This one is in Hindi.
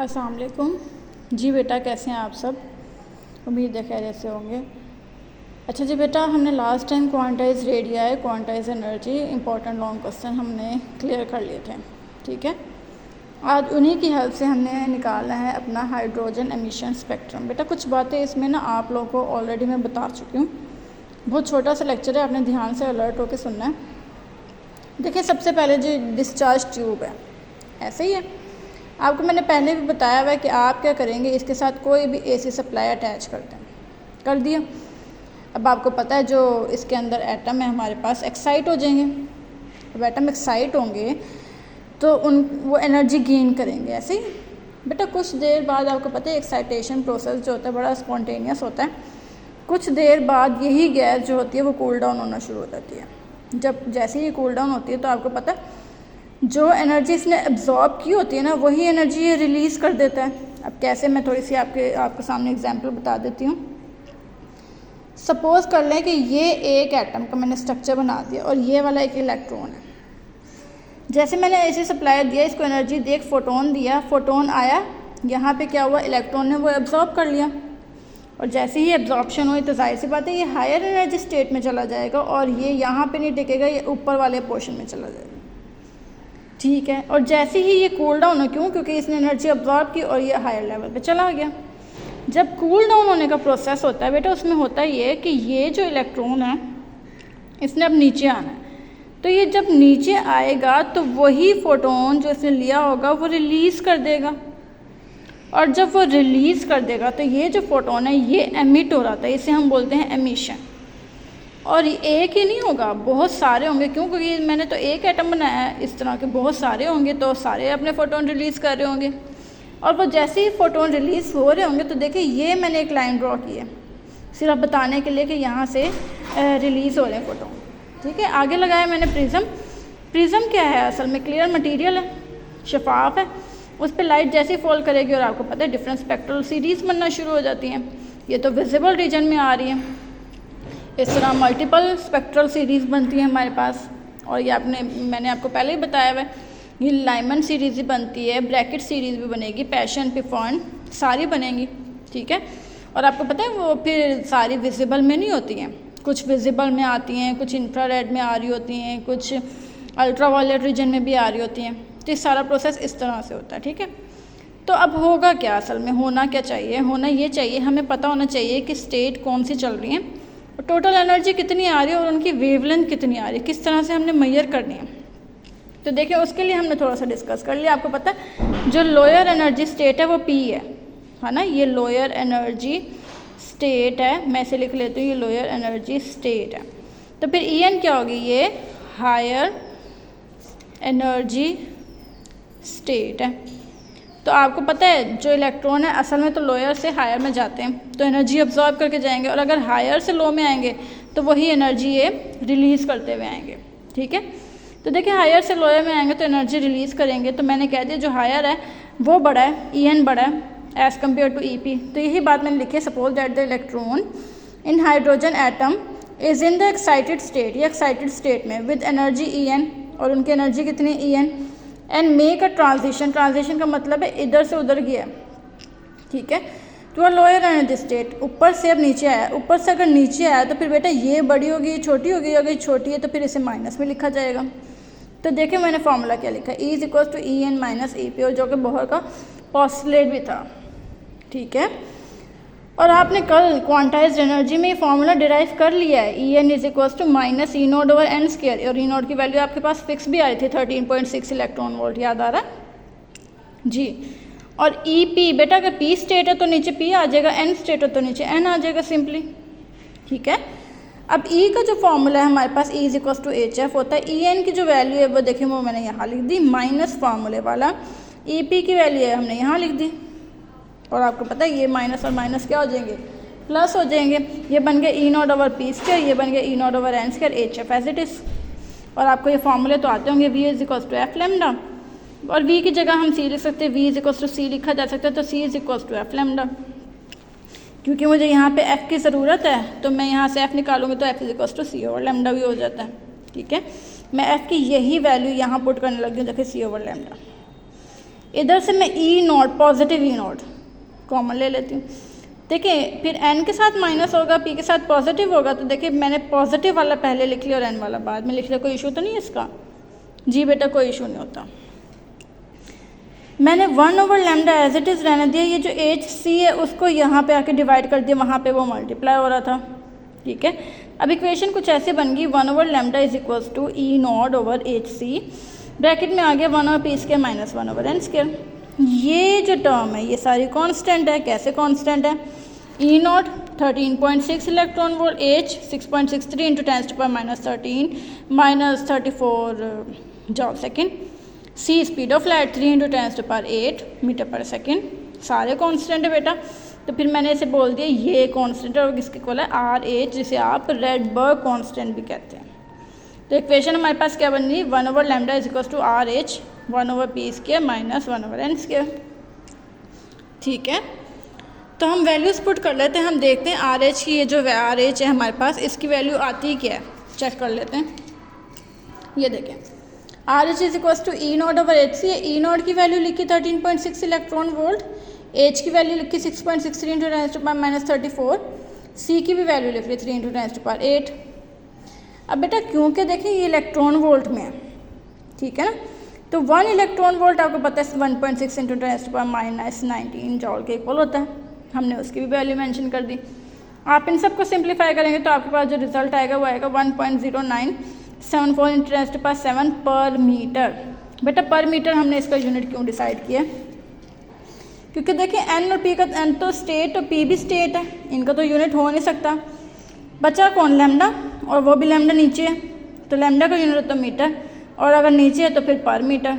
अस्सलाम वालेकुम। जी बेटा, कैसे हैं आप सब? उम्मीद है खैरियत से होंगे। अच्छा जी बेटा, हमने last time quantize radii, quantize energy, important long question हमने क्लियर कर लिए थे। ठीक है, आज उन्हीं की हेल्प से हमने निकाला है अपना हाइड्रोजन एमिशन स्पेक्ट्रम। बेटा कुछ बातें इसमें ना आप लोगों को ऑलरेडी मैं बता चुकी हूँ। बहुत छोटा सा लेक्चर है, आपने ध्यान से अलर्ट होकर सुनना है। देखिए, सबसे पहले जो डिस्चार्ज ट्यूब है ऐसे ही है। आपको मैंने पहले भी बताया हुआ है कि आप क्या करेंगे, इसके साथ कोई भी एसी सप्लाई अटैच कर दें। कर दिया। अब आपको पता है जो इसके अंदर एटम है हमारे पास एक्साइट हो जाएंगे। अब एटम एक्साइट होंगे तो वो एनर्जी गेन करेंगे। ऐसे ही बेटा कुछ देर बाद आपको पता है एक्साइटेशन प्रोसेस जो होता है बड़ा स्पॉन्टेनियस होता है। कुछ देर बाद यही गैस जो होती है वो कूल डाउन होना शुरू हो जाती है। जब जैसे ही कूल डाउन होती है तो आपको पता है जो एनर्जी इसने एब्जॉर्ब की होती है ना, वही एनर्जी ये रिलीज़ कर देता है। अब कैसे, मैं थोड़ी सी आपके सामने एग्जांपल बता देती हूँ। सपोज़ कर लें कि ये एक एटम का मैंने स्ट्रक्चर बना दिया और ये वाला एक इलेक्ट्रॉन है। जैसे मैंने ऐसे सप्लाई दिया, इसको एनर्जी दी, एक फोटोन दिया, फोटोन आया, यहाँ पे क्या हुआ, इलेक्ट्रॉन ने वो एब्जॉर्ब कर लिया। और जैसे ही एब्जॉर्प्शन हुई तो जाहिर सी बात है ये हायर एनर्जी स्टेट में चला जाएगा और ये यहाँ पे नहीं टिकेगा, ये ऊपर वाले पोर्शन में चला जाएगा। ठीक है, और जैसे ही ये कूल डाउन हो, क्योंकि इसने एनर्जी अब्जॉर्ब की और ये हायर लेवल पे चला गया। जब कूल डाउन होने का प्रोसेस होता है बेटा, उसमें होता ये कि ये जो इलेक्ट्रॉन है इसने अब नीचे आना है। तो ये जब नीचे आएगा तो वही फोटोन जो इसने लिया होगा वो रिलीज़ कर देगा। और जब वो रिलीज़ कर देगा तो ये जो फोटोन है ये एमिट हो रहा था, इसे हम बोलते हैं एमिशन। और एक ही नहीं होगा, बहुत सारे होंगे, क्योंकि मैंने तो एक एटम बनाया है, इस तरह के बहुत सारे होंगे तो सारे अपने फ़ोटोन रिलीज़ कर रहे होंगे। और वो जैसे ही फ़ोटोन रिलीज़ हो रहे होंगे तो देखिए ये मैंने एक लाइन ड्रॉ की है सिर्फ बताने के लिए कि यहाँ से रिलीज़ हो रहे हैं फ़ोटोन। ठीक है, आगे लगाया मैंने प्रिज़म। प्रिज़म क्या है, असल में क्लियर मटीरियल है, शफाफ है, उस पर लाइट जैसे ही फॉल करेगी और आपको पता है डिफरेंट स्पेक्ट्रल सीरीज़ बनना शुरू हो जाती हैं। ये तो विजिबल रीजन में आ रही है। इस तरह मल्टीपल स्पेक्ट्रल सीरीज़ बनती है हमारे पास। और ये मैंने आपको पहले ही बताया हुआ है, ये लाइमन सीरीज़ भी बनती है, ब्रैकेट सीरीज़ भी बनेगी, पैशन पिफॉन सारी बनेंगी। ठीक है, और आपको पता है वो फिर सारी विजिबल में नहीं होती हैं, कुछ विजिबल में आती हैं, कुछ इंफ्रारेड में आ रही होती हैं, कुछ अल्ट्रा वायलेट रीजन में भी आ रही होती हैं। तो ये सारा प्रोसेस इस तरह से होता है। ठीक है, तो अब होगा क्या, असल में होना क्या चाहिए, होना ये चाहिए, हमें पता होना चाहिए कि स्टेट कौन सी चल रही है, टोटल एनर्जी कितनी आ रही है और उनकी वेवलेंथ कितनी आ रही है, किस तरह से हमने मेजर करनी है। तो देखिए उसके लिए हमने थोड़ा सा डिस्कस कर लिया। आपको पता है जो लोअर एनर्जी स्टेट है वो P है ना, ये लोअर एनर्जी स्टेट है, मैं इसे लिख लेती हूँ, ये लोअर एनर्जी स्टेट है। तो फिर En क्या होगी, ये हायर एनर्जी स्टेट है। तो आपको पता है जो इलेक्ट्रॉन है असल में तो लोअर से हायर में जाते हैं तो एनर्जी अब्जॉर्ब करके जाएंगे, और अगर हायर से लो में आएंगे तो वही एनर्जी ये रिलीज़ करते हुए आएंगे। ठीक है, तो देखिए हायर से लोअर में आएंगे तो एनर्जी रिलीज़ करेंगे। तो मैंने कह दिया जो हायर है वो बड़ा है, En बड़ा है एज़ कम्पेयर टू EP। तो यही बात मैंने लिखी है, suppose that the electron in hydrogen atom is in the excited state, ये एक्साइटेड स्टेट में विद एनर्जी En, और उनकी एनर्जी कितनी En, and make a transition, transition का मतलब है इधर से उधर गया। ठीक है, तो लोअर एनर्जी स्टेट ऊपर से अब नीचे आया, ऊपर से अगर नीचे आया तो फिर बेटा ये बड़ी होगी छोटी होगी, अगर छोटी है तो फिर इसे माइनस में लिखा जाएगा। तो देखिए मैंने फॉर्मूला क्या लिखा, E is equal to En minus EP, और जो कि बोहर का पोस्टुलेट भी था। ठीक है, और आपने कल क्वांटाइज्ड एनर्जी में फॉर्मूला डिराइव कर लिया है, En is equal to minus E naught over N square, और E नोट की वैल्यू आपके पास फिक्स भी आ रही थी 13.6 इलेक्ट्रॉन वोल्ट, याद आ रहा है जी। और EP बेटा अगर P स्टेट है तो नीचे P आ जाएगा, N स्टेट है तो नीचे N आ जाएगा सिंपली। ठीक है, अब E का जो फॉर्मूला है हमारे पास E is equal to HF होता है। En की जो वैल्यू है वो देखिए वो मैंने यहाँ लिख दी, माइनस फार्मूले वाला EP की वैल्यू है हमने यहाँ लिख दी, और आपको पता है ये माइनस और माइनस क्या हो जाएंगे, प्लस हो जाएंगे। ये बन गया E not over P square, ये बन गया E not over N square, HF as it is. और आपको ये फॉर्मूले तो आते होंगे, V is equal to F lambda, और V की जगह हम C लिख सकते हैं, V is equal to C लिखा जा सकता है, तो C is equal to F lambda. क्योंकि मुझे यहाँ पे F की ज़रूरत है तो मैं यहाँ से F निकालूंगी तो F is equal to C over lambda भी हो जाता है। ठीक है, मैं F की यही वैल्यू यहाँ पुट करने लगी हूँ, देखिए C ओवर लैम्डा। इधर से मैं E naught positive E naught common ले लेती हूँ। देखिए फिर एन के साथ माइनस होगा, पी के साथ पॉजिटिव होगा, तो देखिए मैंने पॉजिटिव वाला पहले लिख लिया और एन वाला बाद में लिख लिया। कोई इशू तो नहीं है इसका? जी बेटा कोई इशू नहीं होता। मैंने 1/λ एज इट इज़ रहने दिया। ये जो एच सी है उसको यहाँ पे आके डिवाइड कर दिया, वहाँ पे वो मल्टीप्लाई हो रहा था। ठीक है, अब इक्वेशन कुछ ऐसे बन गई 1/λ is equals to E not over H C, bracket में आ गया 1/p² माइनस 1/n²। ये जो टर्म है ये सारी कांस्टेंट है। कैसे कांस्टेंट है? E naught 13.6 electron volt, H 6.63 into 10⁻13 minus 34 joule second, C speed of light 3 into 10⁸ metre per second, सारे कांस्टेंट है बेटा। तो फिर मैंने इसे बोल दिया ये कांस्टेंट है और किसके इक्वल है? आर एच, जिसे आप रेडबर्ग कांस्टेंट भी कहते हैं। तो इक्वेशन हमारे पास क्या बन गई? 1/λ is equal to R H 1/p² minus 1/n²। ठीक है, तो हम वैल्यूज़ पुट कर लेते हैं। हम देखते हैं आर एच की, ये जो आर एच है हमारे पास, इसकी वैल्यू आती क्या है चेक कर लेते हैं। ये देखें R H is equal to E not over H C. E not की वैल्यू लिखी 13.6 इलेक्ट्रॉन वोल्ट, एच की वैल्यू लिखी 6.63 इंटू 10⁻34, सी की भी वैल्यू लिख ली 3 इंटू 10⁸। अब बेटा क्योंकि देखें ये इलेक्ट्रॉन वोल्ट में है, ठीक है ना, तो 1 इलेक्ट्रॉन वोल्ट आपको पता है 1.6 इंटू 10⁻19 जॉल के इक्वल होता है। हमने उसकी भी वैल्यू मेंशन कर दी। आप इन सबको सिंप्लीफाई करेंगे तो आपके पास जो रिजल्ट आएगा वो आएगा 1.0974 इंटू 10⁻7 पर मीटर। बेटा पर मीटर हमने इसका यूनिट क्यों डिसाइड किया? क्योंकि देखिए एन और पी का, एन तो स्टेट और पी भी स्टेट है, इनका तो यूनिट हो नहीं सकता। बचा कौन? लैम्डा, और वो भी लैम्डा नीचे है, तो लैम्डा का यूनिट होता है मीटर, और अगर नीचे है तो फिर पर मीटर।